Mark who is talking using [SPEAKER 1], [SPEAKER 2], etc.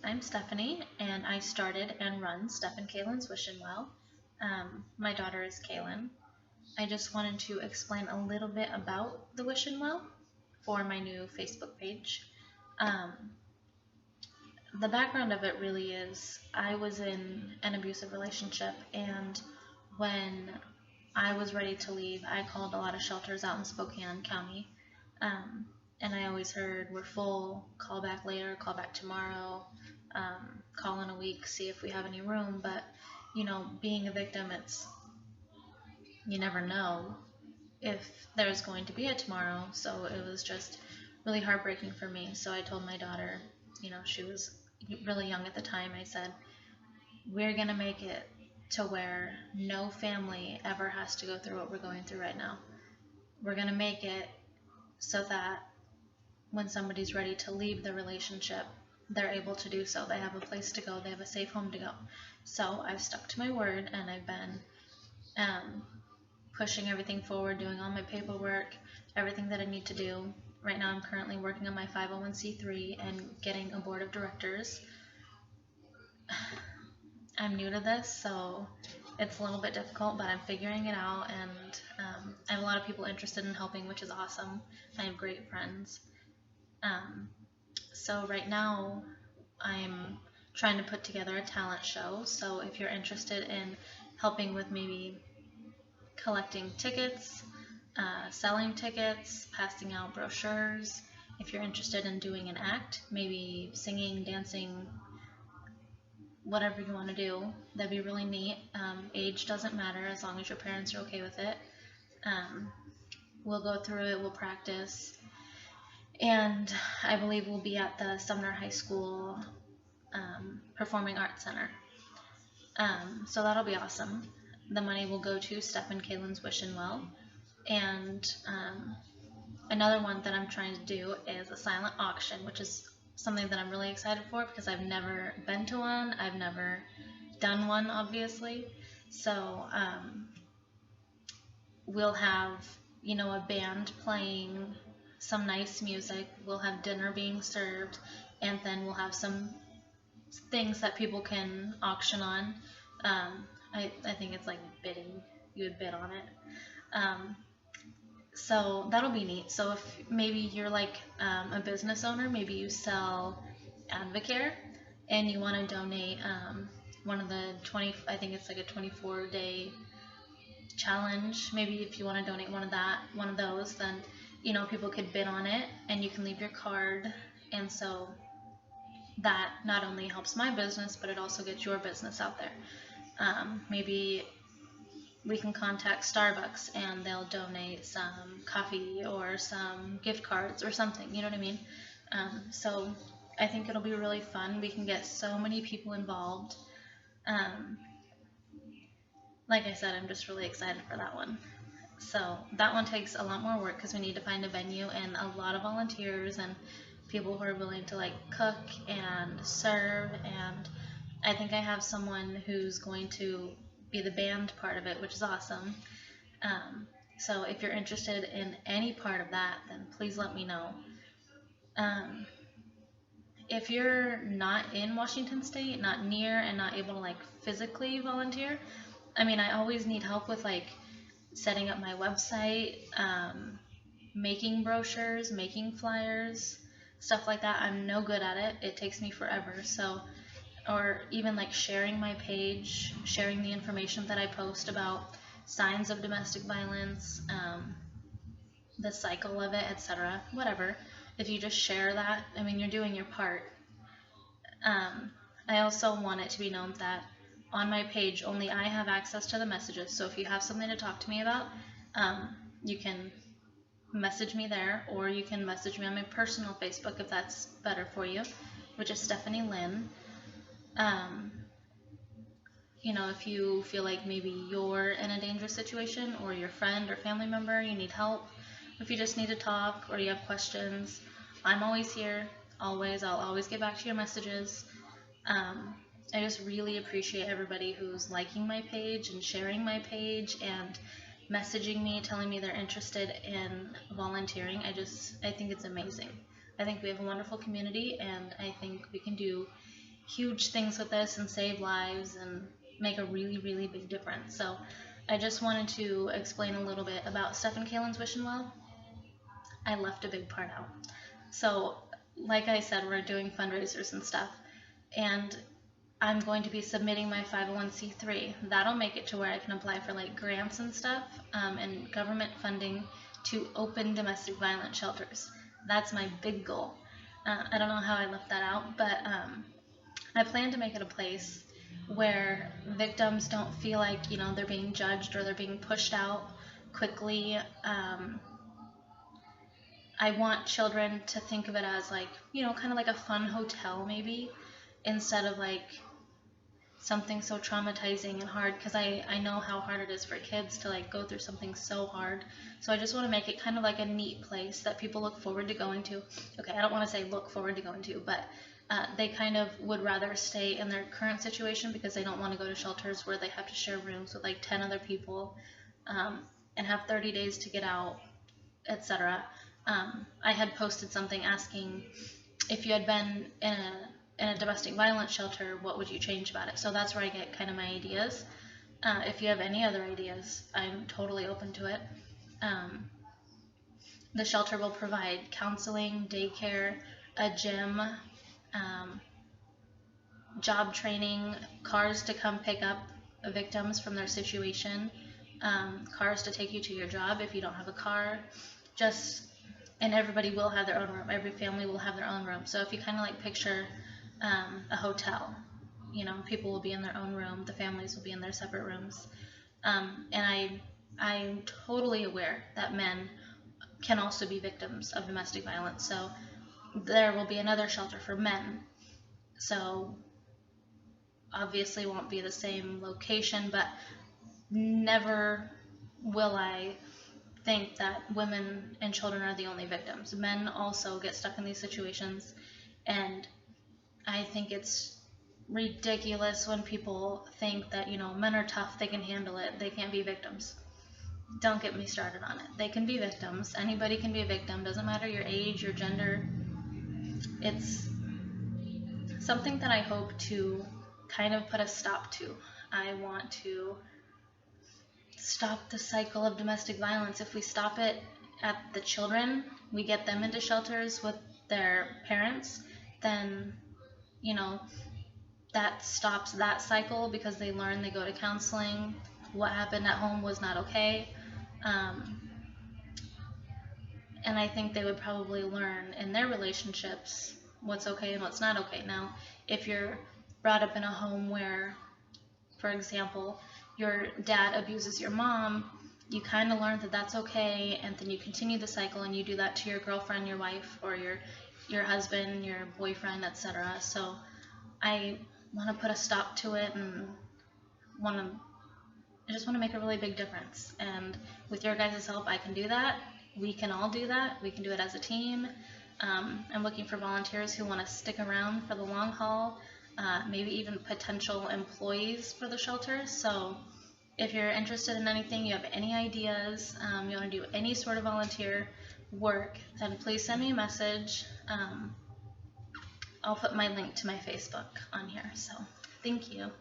[SPEAKER 1] I'm Stephanie, and I started and run Steph and Kaylin's Wish and Well. My daughter is Kaylin. I just wanted to explain a little bit about the Wish and Well for my new Facebook page. Um, the background of it really is I was in an abusive relationship, and when I was ready to leave, I called a lot of shelters out in Spokane County. Um, and I always heard, we're full, call back later, call back tomorrow, call in a week, see if we have any room. But, being a victim, you never know if there's going to be a tomorrow. So it was just really heartbreaking for me. So I told my daughter, she was really young at the time, I said, we're going to make it to where no family ever has to go through what we're going through right now. We're going to make it so that when somebody's ready to leave the relationship, they're able to do so. They have a place to go, they have a safe home to go. So I've stuck to my word, and I've been pushing everything forward, doing all my paperwork, everything that I need to do. Right now, I'm currently working on my 501c3 and getting a board of directors. I'm new to this, so it's a little bit difficult, but I'm figuring it out, and I have a lot of people interested in helping, which is awesome. I have great friends. So right now, I'm trying to put together a talent show. So if you're interested in helping with maybe collecting tickets, selling tickets, passing out brochures, if you're interested in doing an act, maybe singing, dancing, whatever you want to do, that'd be really neat. Age doesn't matter as long as your parents are okay with it. We'll go through it, we'll practice, and I believe we'll be at the Sumner High School Performing Arts Center. So that'll be awesome. The money will go to Steph and Kaylin's Wish and Well. And another one that I'm trying to do is a silent auction, which is something that I'm really excited for because I've never been to one. I've never done one, obviously. So we'll have, a band playing some nice music. We'll have dinner being served, and then we'll have some things that people can auction on. I think it's like bidding. You would bid on it. So that'll be neat. So if maybe you're like a business owner, maybe you sell Advocare and you want to donate one of the 20, I think it's like a 24-day challenge. Maybe if you want to donate one of those, then people could bid on it, and you can leave your card, and so that not only helps my business, but it also gets your business out there. Maybe we can contact Starbucks and they'll donate some coffee or some gift cards or something, you know what I mean? So I think it'll be really fun. We can get so many people involved. Like I said, I'm just really excited for that one. So that one takes a lot more work because we need to find a venue and a lot of volunteers and people who are willing to like cook and serve, and I think I have someone who's going to be the band part of it, which is awesome. So if you're interested in any part of that, then please let me know. If you're not in Washington State, not near, and not able to like physically volunteer, I always need help with like setting up my website, making brochures, making flyers, stuff like that. I'm no good at it. It takes me forever. So, or even like sharing my page, sharing the information that I post about signs of domestic violence, the cycle of it, etc. Whatever. If you just share that, you're doing your part. I also want it to be known that on my page, only I have access to the messages. So if you have something to talk to me about, you can message me there, or you can message me on my personal Facebook if that's better for you, which is Stephanie Lynn. If you feel like maybe you're in a dangerous situation, or your friend or family member, you need help, if you just need to talk or you have questions, I'm always here, always. I'll always get back to your messages. I just really appreciate everybody who's liking my page and sharing my page and messaging me, telling me they're interested in volunteering. I think it's amazing. I think we have a wonderful community, and I think we can do huge things with this and save lives and make a really, really big difference. So I just wanted to explain a little bit about Steph and Kaylin's Wishing Well. I left a big part out. So, like I said, we're doing fundraisers and stuff, and I'm going to be submitting my 501c3. That'll make it to where I can apply for like grants and stuff, and government funding to open domestic violence shelters. That's my big goal. I don't know how I left that out, but I plan to make it a place where victims don't feel like, you know, they're being judged or they're being pushed out quickly. I want children to think of it as like, you know, kind of like a fun hotel maybe, instead of like something so traumatizing and hard, because I know how hard it is for kids to like go through something so hard. So I just want to make it kind of like a neat place that people look forward to going to. Okay, I don't want to say look forward to going to, but they kind of would rather stay in their current situation because they don't want to go to shelters where they have to share rooms with like 10 other people, and have 30 days to get out, etc. I had posted something asking if you had been in a domestic violence shelter, what would you change about it? So that's where I get kind of my ideas. If you have any other ideas, I'm totally open to it. The shelter will provide counseling, daycare, a gym, job training, cars to come pick up victims from their situation, cars to take you to your job if you don't have a car, and everybody will have their own room. Every family will have their own room. So if you kind of like picture a hotel, you know, people will be in their own room, the families will be in their separate rooms. And I'm totally aware that men can also be victims of domestic violence. So there will be another shelter for men. So obviously it won't be the same location, but never will I think that women and children are the only victims. Men also get stuck in these situations, and I think it's ridiculous when people think that, you know, men are tough, they can handle it, they can't be victims. Don't get me started on it. They can be victims. Anybody can be a victim. Doesn't matter your age, your gender. It's something that I hope to kind of put a stop to. I want to stop the cycle of domestic violence. If we stop it at the children, we get them into shelters with their parents, then, you know, that stops that cycle because they learn, they go to counseling, what happened at home was not okay. And I think they would probably learn in their relationships what's okay and what's not okay. Now, if you're brought up in a home where, for example, your dad abuses your mom, you kind of learn that that's okay, and then you continue the cycle and you do that to your girlfriend, your wife, or your husband, your boyfriend, etc. So I want to put a stop to it, and I just want to make a really big difference. And with your guys' help, I can do that. We can all do that. We can do it as a team. I'm looking for volunteers who want to stick around for the long haul, maybe even potential employees for the shelter. So if you're interested in anything, you have any ideas, you want to do any sort of volunteer work, then please send me a message. I'll put my link to my Facebook on here. So thank you.